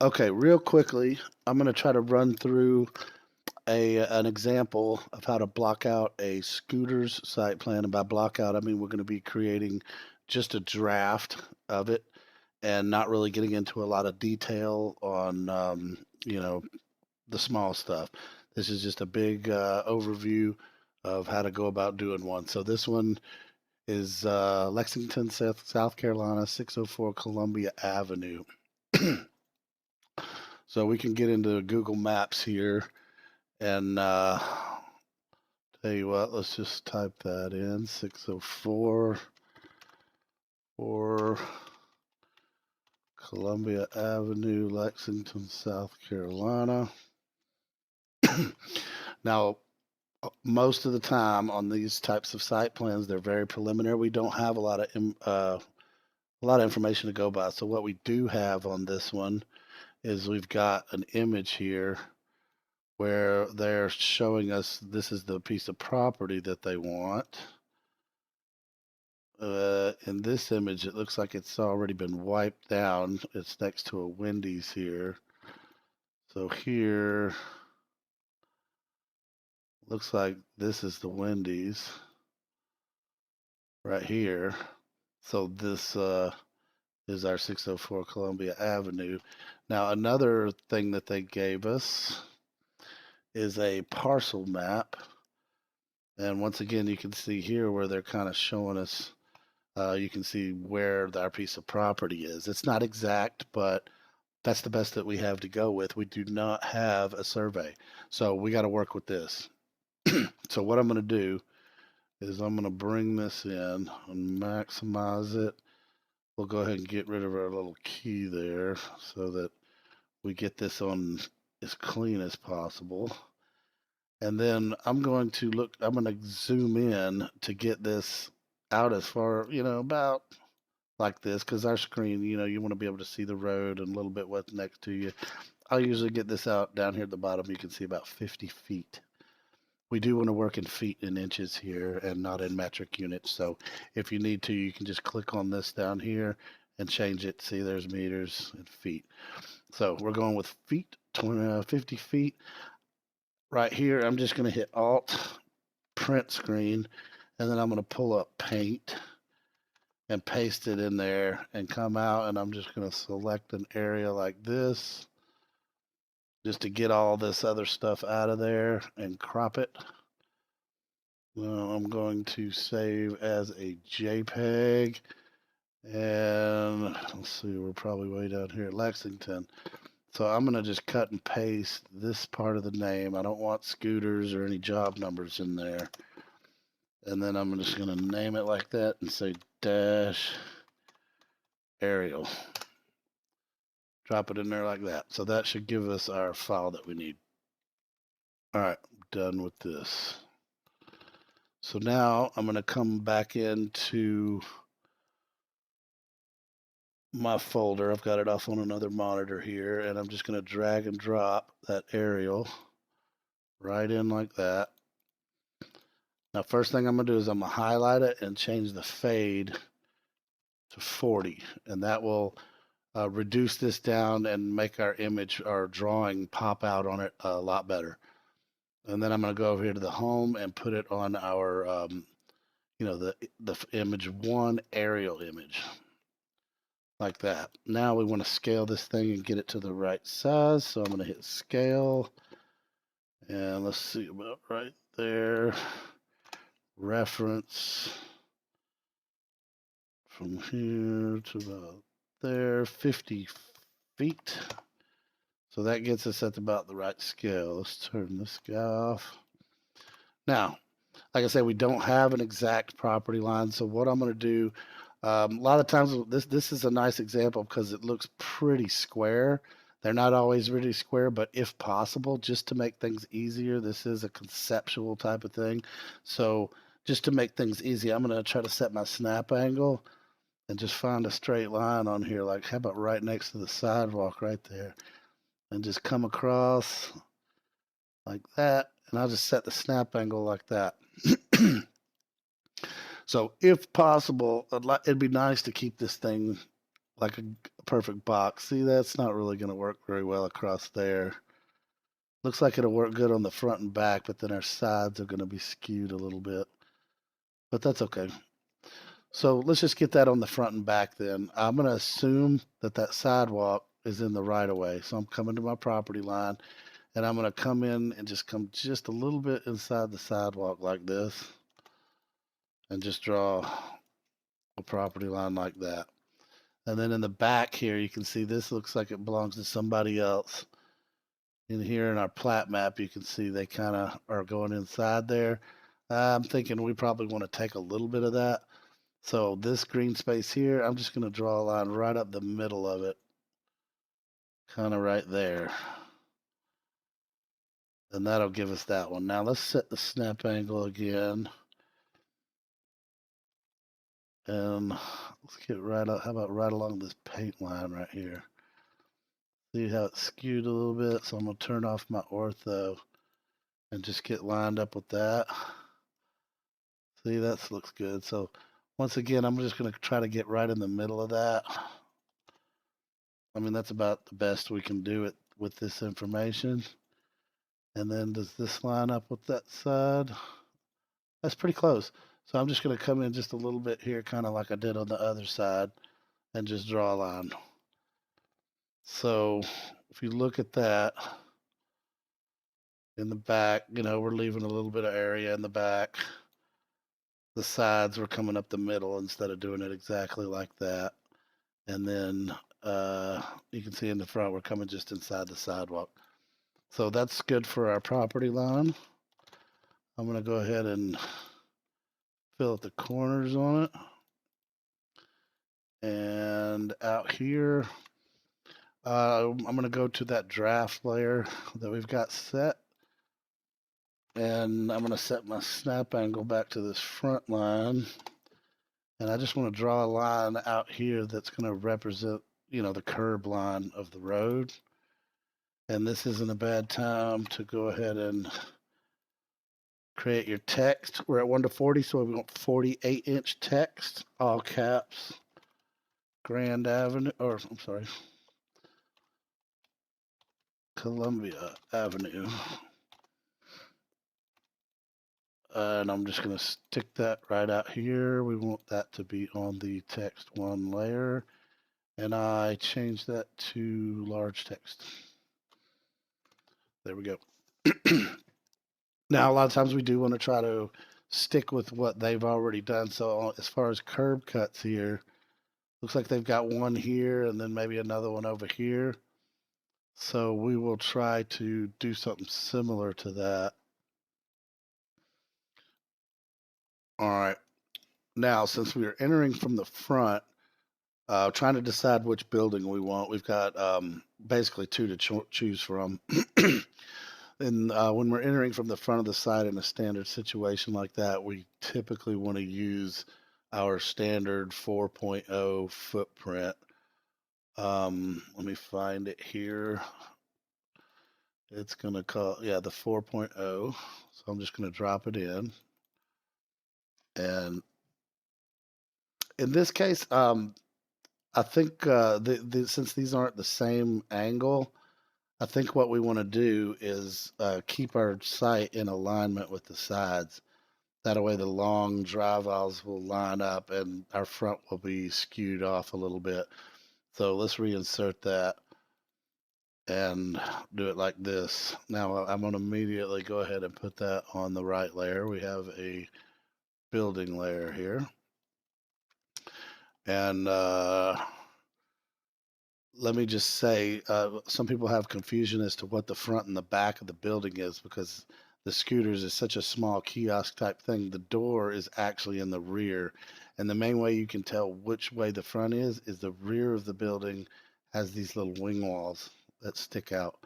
Okay, real quickly, I'm going to try to run through an example of how to block out a scooter's site plan. And by block out, I mean we're going to be creating just a draft of it and not really getting into a lot of detail on, the small stuff. This is just a big overview of how to go about doing one. So this one is Lexington, South Carolina, 604 Columbia Avenue. So we can get into Google Maps here and tell you what, let's just type that in 604 or Columbia Avenue, Lexington, South Carolina. Now, most of the time on these types of site plans, they're very preliminary. We don't have a lot of information to go by. So what we do have on this one is we've got an image here where they're showing us this is the piece of property that they want. In this image, it looks like it's already been wiped down. It's next to a Wendy's here. So here, looks like this is the Wendy's right here. So this is our 604 Columbia Avenue. Now, another thing that they gave us is a parcel map. And once again, you can see here where they're kind of showing us, you can see where our piece of property is. It's not exact, but that's the best that we have to go with. We do not have a survey. So we got to work with this. So what I'm going to do is I'm going to bring this in and maximize it. We'll go ahead and get rid of our little key there so that we get this on as clean as possible. And then I'm going to zoom in to get this out as far, about like this, because our screen, you want to be able to see the road and a little bit what's next to you. I'll usually get this out down here at the bottom. You can see about 50 feet. We do want to work in feet and inches here and not in metric units. So if you need to, you can just click on this down here and change it. See, there's meters and feet. So we're going with feet, 50 feet. Right here, I'm just going to hit Alt, print screen, and then I'm going to pull up paint and paste it in there and come out, and I'm just going to select an area like this just to get all this other stuff out of there and crop it. I'm going to save as a JPEG, and let's see, we're probably way down here at Lexington. So I'm going to just cut and paste this part of the name. I don't want scooters or any job numbers in there. And then I'm just going to name it like that and say dash aerial. Drop it in there like that. So that should give us our file that we need. All right, done with this. So now I'm going to come back into my folder. I've got it off on another monitor here, and I'm just going to drag and drop that aerial right in like that. Now, first thing I'm going to do is I'm going to highlight it and change the fade to 40, and that will reduce this down and make our image, our drawing pop out on it a lot better. And then I'm going to go over here to the home and put it on our, the image one aerial image. Like that. Now we want to scale this thing and get it to the right size. So I'm going to hit scale. And let's see about right there. Reference from here to about there, 50 feet. So that gets us at about the right scale. Let's turn this guy off. Now, like I said, we don't have an exact property line. So what I'm going to do, a lot of times this is a nice example because it looks pretty square. They're not always really square, but if possible, just to make things easier, this is a conceptual type of thing. So just to make things easy, I'm going to try to set my snap angle and just find a straight line on here. Like, how about right next to the sidewalk right there? And just come across like that. And I'll just set the snap angle like that. So if possible, it'd be nice to keep this thing like a perfect box. See, that's not really going to work very well across there. Looks like it'll work good on the front and back, but then our sides are going to be skewed a little bit. But that's okay. So let's just get that on the front and back then. I'm going to assume that that sidewalk is in the right of way. So I'm coming to my property line and I'm going to come in and just come just a little bit inside the sidewalk like this and just draw a property line like that. And then in the back here, you can see this looks like it belongs to somebody else. In here in our plat map, you can see they kind of are going inside there. I'm thinking we probably want to take a little bit of that. So this green space here, I'm just going to draw a line right up the middle of it, kind of right there. And that'll give us that one. Now let's set the snap angle again. And let's get right up. How about right along this paint line right here? See how it's skewed a little bit? So I'm going to turn off my ortho and just get lined up with that. See, that looks good. So once again, I'm just going to try to get right in the middle of that. I mean, that's about the best we can do it with this information. And then does this line up with that side? That's pretty close. So I'm just going to come in just a little bit here, kind of like I did on the other side, and just draw a line. So if you look at that in the back, you know, we're leaving a little bit of area in the back. The sides were coming up the middle instead of doing it exactly like that. And then you can see in the front, we're coming just inside the sidewalk. So that's good for our property line. I'm going to go ahead and fill out the corners on it. And out here, I'm going to go to that draft layer that we've got set. And I'm going to set my snap angle back to this front line. And I just want to draw a line out here that's going to represent, you know, the curb line of the road. And this isn't a bad time to go ahead and create your text. We're at 1 to 40, so we want 48-inch text, all caps, Grand Avenue, or I'm sorry, Columbia Avenue. And I'm just going to stick that right out here. We want that to be on the text 1 layer. And I change that to large text. There we go. Now, a lot of times we do want to try to stick with what they've already done. So as far as curb cuts here, looks like they've got one here and then maybe another one over here. So we will try to do something similar to that. All right. Now, since we are entering from the front, trying to decide which building we want, we've got basically 2 to choose from. And when we're entering from the front of the site in a standard situation like that, we typically want to use our standard 4.0 footprint. Let me find it here. It's going to call, yeah, the 4.0. So I'm just going to drop it in. And in this case, I think since these aren't the same angle, I think what we want to do is keep our site in alignment with the sides. That way the long drive aisles will line up and our front will be skewed off a little bit. So let's reinsert that and do it like this. Now I'm going to immediately go ahead and put that on the right layer. We have a building layer here. And let me just say, some people have confusion as to what the front and the back of the building is because the scooters is such a small kiosk type thing. The door is actually in the rear. And the main way you can tell which way the front is the rear of the building has these little wing walls that stick out.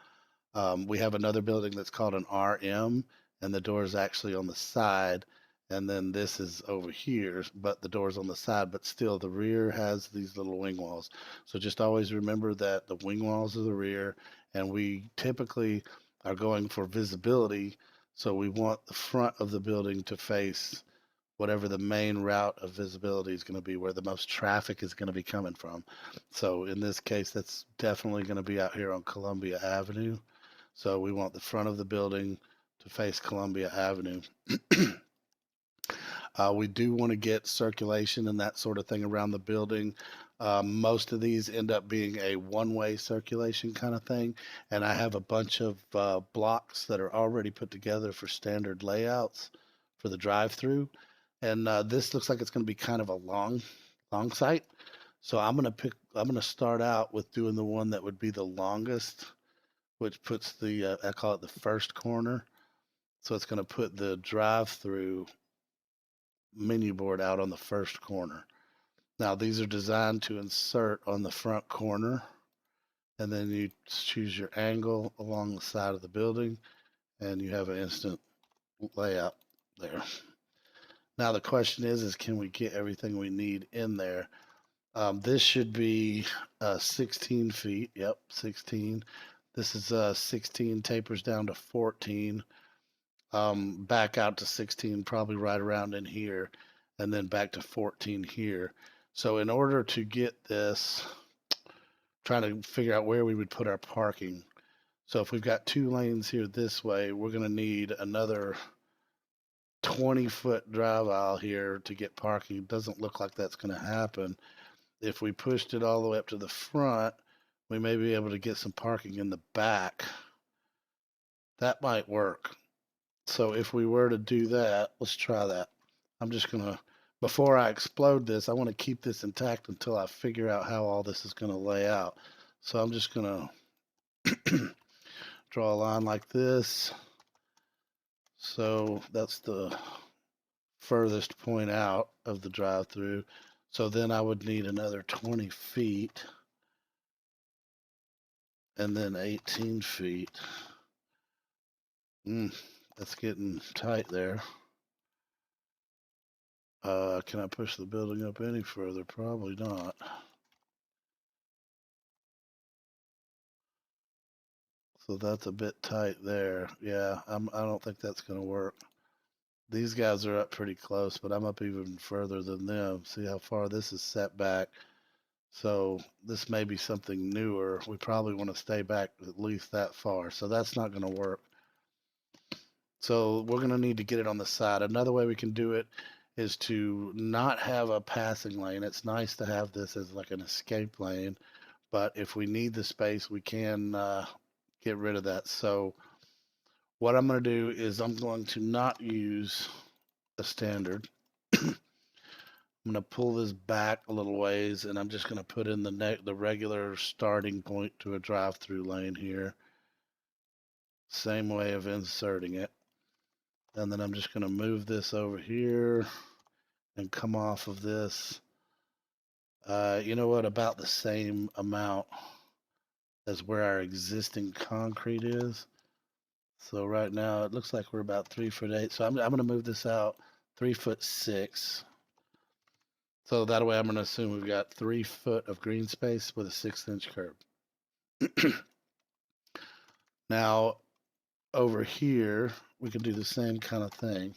We have another building that's called an RM, and the door is actually on the side. And then this is over here, but the door's on the side, but still the rear has these little wing walls. So just always remember that the wing walls are the rear, and we typically are going for visibility. So we want the front of the building to face whatever the main route of visibility is going to be, where the most traffic is going to be coming from. So in this case, that's definitely going to be out here on Columbia Avenue. So we want the front of the building to face Columbia Avenue. We do want to get circulation and that sort of thing around the building. Most of these end up being a one-way circulation kind of thing, and I have a bunch of blocks that are already put together for standard layouts for the drive-through. And this looks like it's going to be kind of a long site. So I'm going to start out with doing the one that would be the longest, which puts the, I call it the first corner. So it's going to put the drive-through menu board out on the first corner. Now these are designed to insert on the front corner, and then you choose your angle along the side of the building, and you have an instant layout there. Now the question is can we get everything we need in there? This should be 16 feet. Yep, 16. This is 16, tapers down to 14. Back out to 16, probably right around in here, and then back to 14 here. So in order to get this, trying to figure out where we would put our parking. So if we've got 2 lanes here this way, we're going to need another 20-foot drive aisle here to get parking. It doesn't look like that's going to happen. If we pushed it all the way up to the front, we may be able to get some parking in the back. That might work. So if we were to do that, let's try that. I'm just going to, before I explode this, I want to keep this intact until I figure out how all this is going to lay out. So I'm just going to draw a line like this. So that's the furthest point out of the drive-through. So then I would need another 20 feet and then 18 feet. That's getting tight there. Can I push the building up any further? Probably not. So that's a bit tight there. Yeah, I don't think that's going to work. These guys are up pretty close, but I'm up even further than them. See how far this is set back. So this may be something newer. We probably want to stay back at least that far. So that's not going to work. So we're going to need to get it on the side. Another way we can do it is to not have a passing lane. It's nice to have this as like an escape lane, but if we need the space, we can get rid of that. So what I'm going to do is I'm going to not use a standard. I'm going to pull this back a little ways, and I'm just going to put in the regular starting point to a drive-through lane here. Same way of inserting it. And then I'm just going to move this over here and come off of this. You know what? About the same amount as where our existing concrete is. So right now it looks like we're about 3'8". So I'm going to move this out 3'6". So that way I'm going to assume we've got 3 foot of green space with a 6-inch curb. Now over here we can do the same kind of thing.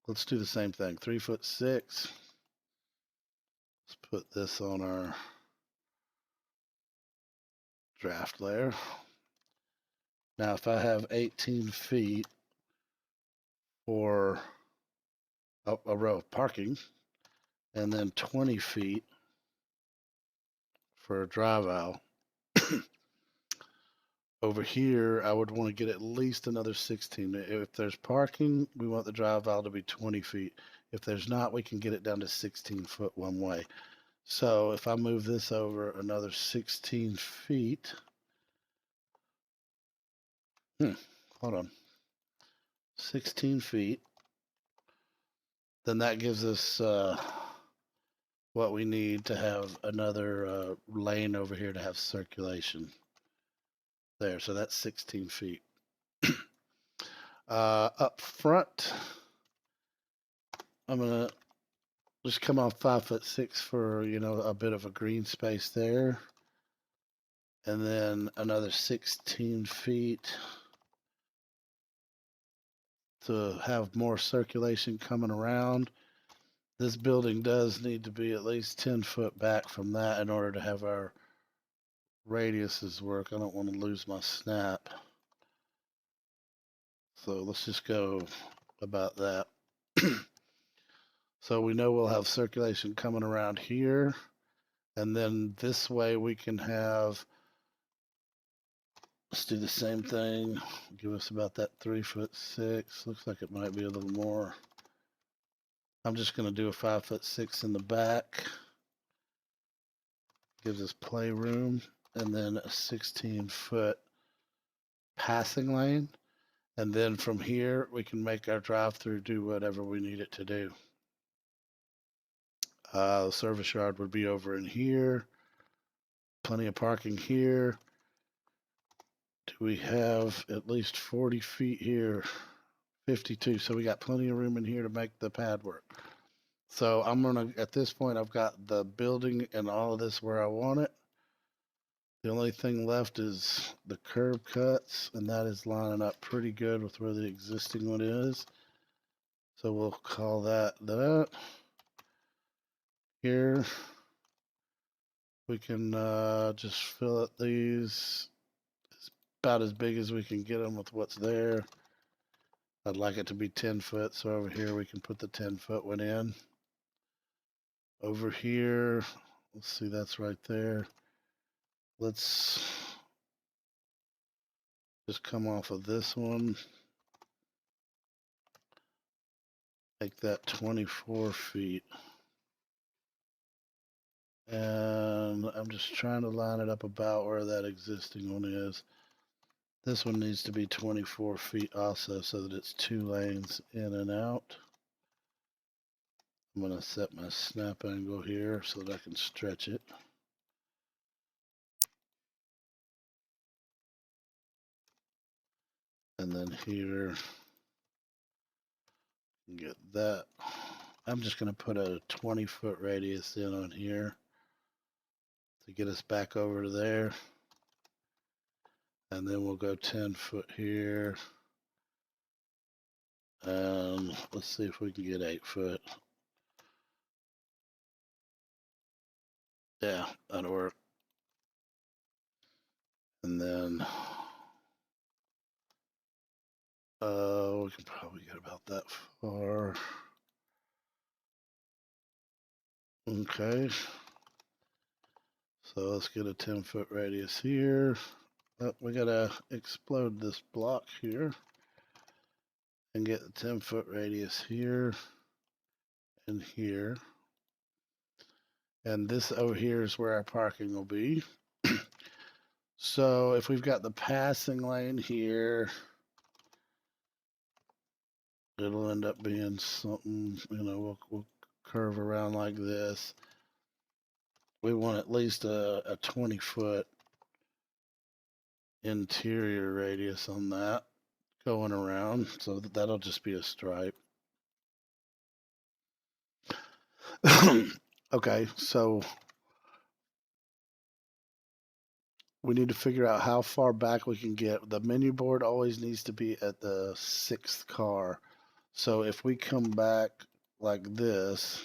Let's do the same thing. 3'6". Let's put this on our draft layer. Now if I have 18 feet for a row of parking, and then 20 feet for a drive aisle. Over here, I would want to get at least another 16. If there's parking, we want the drive aisle to be 20 feet. If there's not, we can get it down to 16 foot one way. So if I move this over another 16 feet, hold on, 16 feet, then that gives us what we need to have another lane over here to have circulation. There, so that's 16 feet. Up front, I'm gonna just come off 5'6" for, you know, a bit of a green space there, and then another 16 feet to have more circulation coming around. This building does need to be at least 10 foot back from that in order to have our radiuses work. I don't want to lose my snap. So let's just go about that. So we know we'll have circulation coming around here. And then this way we can have, let's do the same thing. Give us about that 3'6". Looks like it might be a little more. I'm just going to do a 5'6" in the back. Gives us playroom. And then a 16-foot passing lane. And then from here, we can make our drive-through do whatever we need it to do. The service yard would be over in here. Plenty of parking here. Do we have at least 40 feet here? 52. So we got plenty of room in here to make the pad work. So I'm going to, at this point, I've got the building and all of this where I want it. The only thing left is the curb cuts, and that is lining up pretty good with where the existing one is. So we'll call that that. Here, we can just fill up these. It's about as big as we can get them with what's there. I'd like it to be 10 foot, so over here we can put the 10-foot one in. Over here, let's see, that's right there. Let's just come off of this one. Make that 24 feet. And I'm just trying to line it up about where that existing one is. This one needs to be 24 feet also so that it's 2 lanes in and out. I'm going to set my snap angle here so that I can stretch it. And then here, get that. I'm just going to put a 20-foot radius in on here to get us back over to there. And then we'll go 10 foot here. And let's see if we can get 8 foot. Yeah, that'll work. And then we can probably get about that far. Okay. So let's get a 10-foot radius here. Oh, we gotta explode this block here and get the 10-foot radius here and here. And this over here is where our parking will be. So if we've got the passing lane here, it'll end up being something, you know, we'll curve around like this. We want at least a 20-foot interior radius on that going around, so that'll just be a stripe. Okay, so we need to figure out how far back we can get. The menu board always needs to be at the 6th car. So if we come back like this,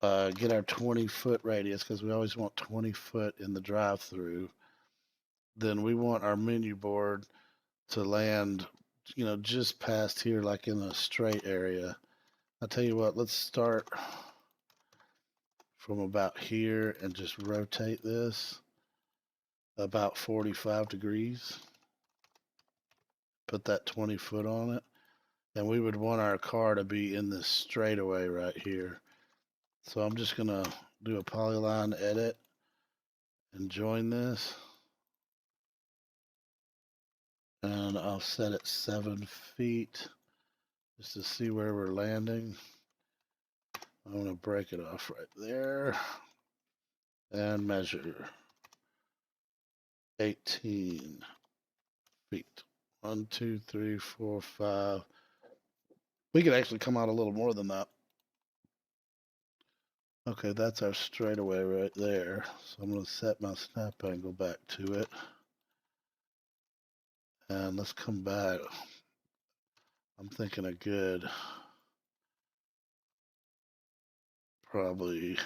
get our 20-foot radius, because we always want 20 foot in the drive-through, then we want our menu board to land, you know, just past here, like in a straight area. I'll tell you what, let's start from about here and just rotate this about 45 degrees. Put that 20 foot on it. And we would want our car to be in this straightaway right here. So I'm just going to do a polyline edit and join this. And I'll set it 7 feet just to see where we're landing. I'm going to break it off right there and measure 18 feet. 1, 2, 3, 4, 5. We could actually come out a little more than that. Okay, that's our straightaway right there. So I'm going to set my snap angle back to it. And let's come back. I'm thinking a good probably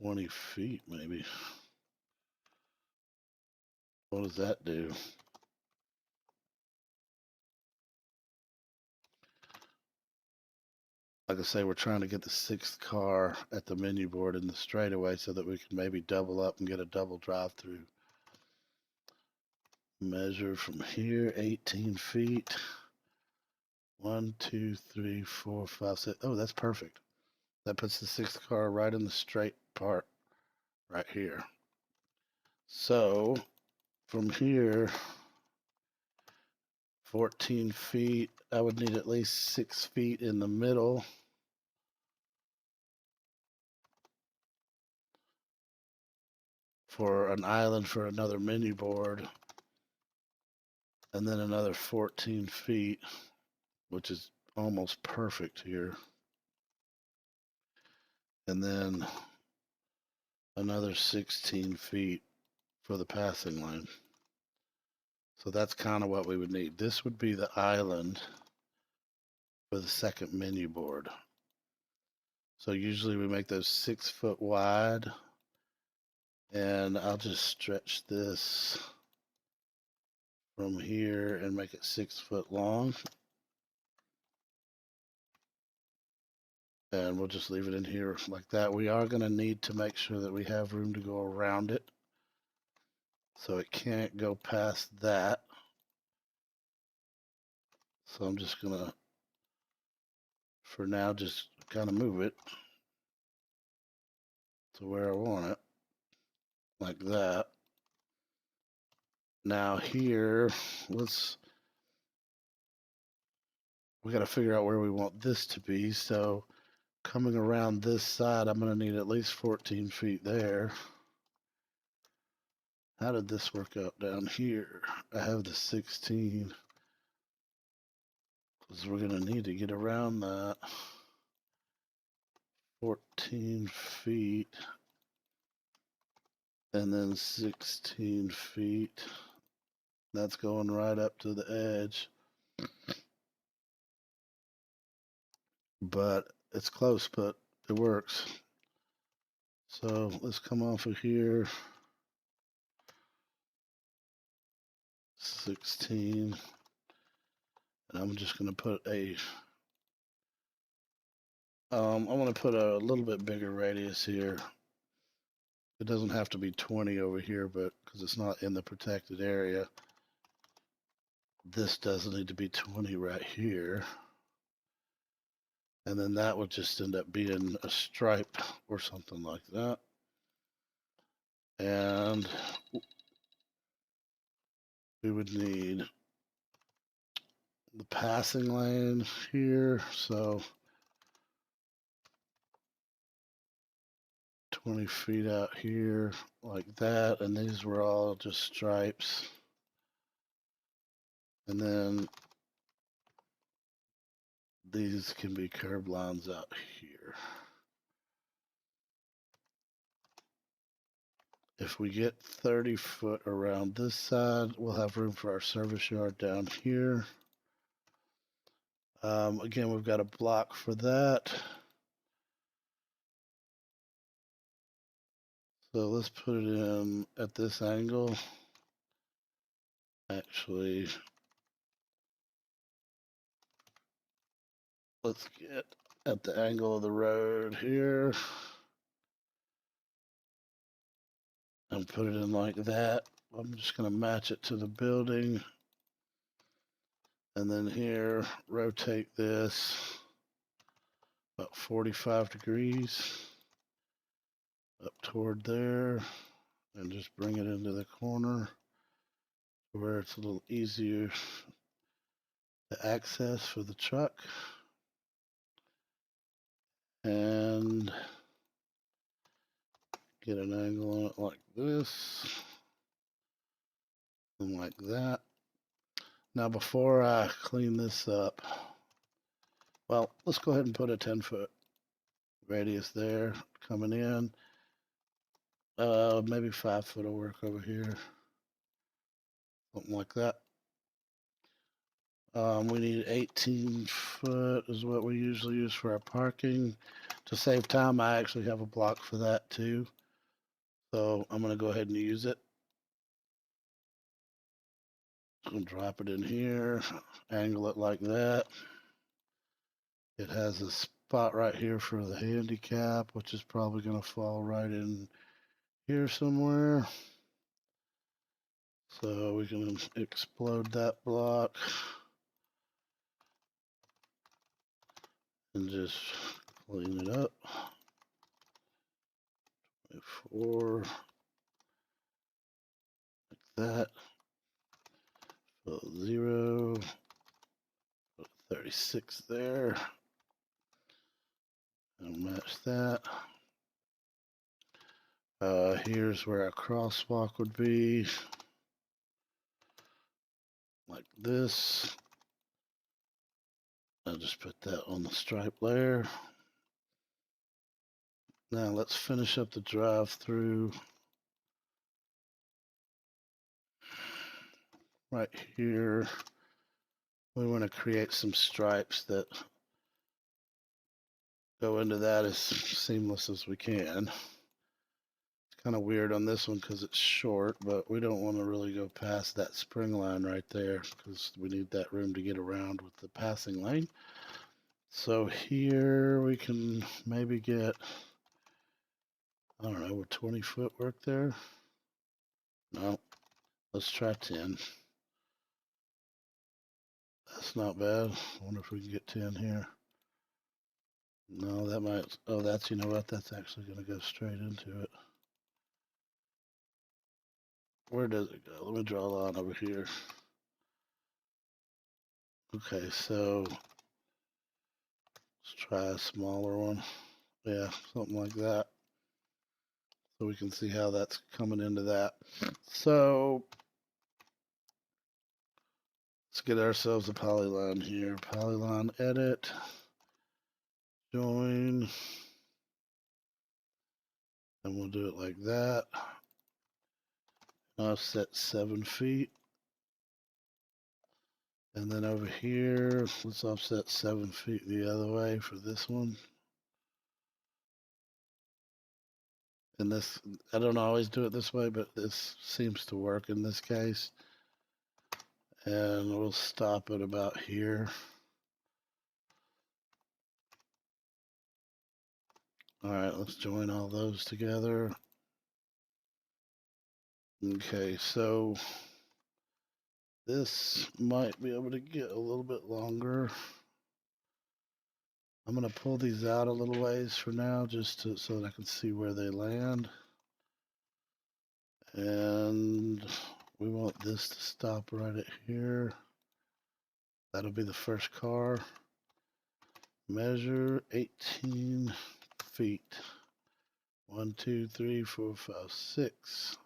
20 feet maybe. What does that do? Like I say, we're trying to get the sixth car at the menu board in the straightaway so that we can maybe double up and get a double drive through. Measure from here, 18 feet. 1, 2, 3, 4, 5, 6. Oh, that's perfect. That puts the sixth car right in the straight part right here. So from here, 14 feet, I would need at least 6 feet in the middle. For an island for another menu board. And then another 14 feet, which is almost perfect here. And then another 16 feet for the passing lane. So that's kind of what we would need. This would be the island for the second menu board. So usually we make those 6 foot wide, and I'll just stretch this from here and make it 6 foot long. And we'll just leave it in here like that. We are going to need to make sure that we have room to go around it. So it can't go past that. So I'm just going to, for now, just kind of move it to where I want it, like that. Now here, we got to figure out where we want this to be. So coming around this side, I'm going to need at least 14 feet there. How did this work out down here? I have the 16. Because we're going to need to get around that. 14 feet. And then 16 feet. That's going right up to the edge. But it's close, but it works. So let's come off of here. 16. And I'm just going to put I want to put a little bit bigger radius here. It doesn't have to be 20 over here, but because it's not in the protected area, this does need to be 20 right here. And then that would just end up being a stripe or something like that. And we would need the passing lane here. So 20 feet out here like that. And these were all just stripes. And then these can be curb lines out here. If we get 30 foot around this side, we'll have room for our service yard down here. Again, we've got a block for that. So let's put it in at this angle. Actually, let's get at the angle of the road here and put it in like that. I'm just going to match it to the building. And then here, rotate this about 45 degrees up toward there and just bring it into the corner where it's a little easier to access for the truck. And get an angle on it like this and like that. Now before I clean this up, well, let's go ahead and put a 10-foot radius there coming in. Maybe 5 foot will work over here. Something like that. We need 18 foot is what we usually use for our parking. To save time, I actually have a block for that too. So I'm going to go ahead and use it. I'm going to drop it in here, angle it like that. It has a spot right here for the handicap, which is probably going to fall right in here somewhere. So we can explode that block and just clean it up. 4 like that. So 0, put 36 there. And match that. Here's where our crosswalk would be. Like this. I'll just put that on the stripe layer. Now let's finish up the drive-through right here. We want to create some stripes that go into that as seamless as we can. It's kind of weird on this one because it's short, but we don't want to really go past that spring line right there because we need that room to get around with the passing lane. So here we can maybe get, I don't know, would 20 foot work there? No, let's try 10. That's not bad. I wonder if we can get 10 here. No, that might, oh, that's, you know what, that's actually going to go straight into it. Where does it go? Let me draw a line over here. Okay, so let's try a smaller one. Yeah, something like that. So we can see how that's coming into that. So let's get ourselves a polyline here. Polyline edit, join, and we'll do it like that. Offset 7 feet. And then over here, let's offset 7 feet the other way for this one. And this, I don't always do it this way, but this seems to work in this case. And we'll stop it about here. All right, let's join all those together. Okay, so this might be able to get a little bit longer. I'm going to pull these out a little ways for now just so that I can see where they land. And we want this to stop right at here. That'll be the first car. Measure 18 feet. 1, 2, 3, 4, 5, 6.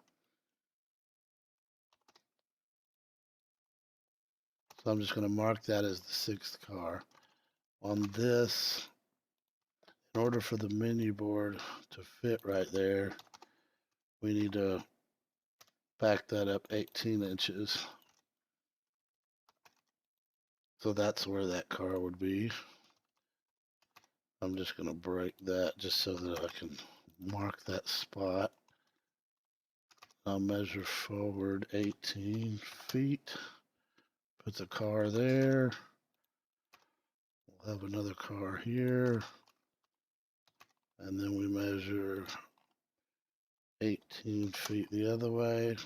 So I'm just going to mark that as the 6th car. On this, in order for the menu board to fit right there, we need to back that up 18 inches. So that's where that car would be. I'm just going to break that just so that I can mark that spot. I'll measure forward 18 feet. Put the car there. We'll have another car here. And then we measure 18 feet the other way.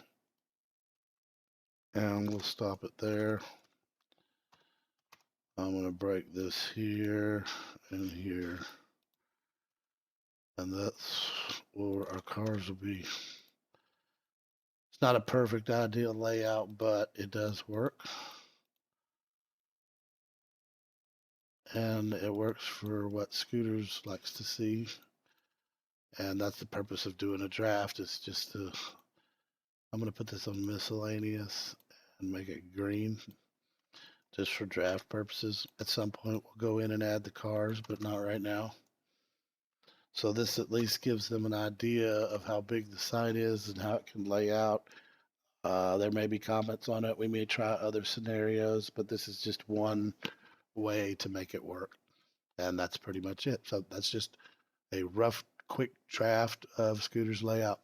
And we'll stop it there. I'm going to break this here and here. And that's where our cars will be. It's not a perfect ideal layout, but it does work. And it works for what Scooters likes to see. And that's the purpose of doing a draft, is just to, I'm going to put this on miscellaneous and make it green just for draft purposes. At some point we'll go in and add the cars, but not right now. So this at least gives them an idea of how big the site is and how it can lay out. There may be comments on it. We may try other scenarios, but this is just one way to make it work. And that's pretty much it. So that's just a rough, quick draft of Scooter's layout.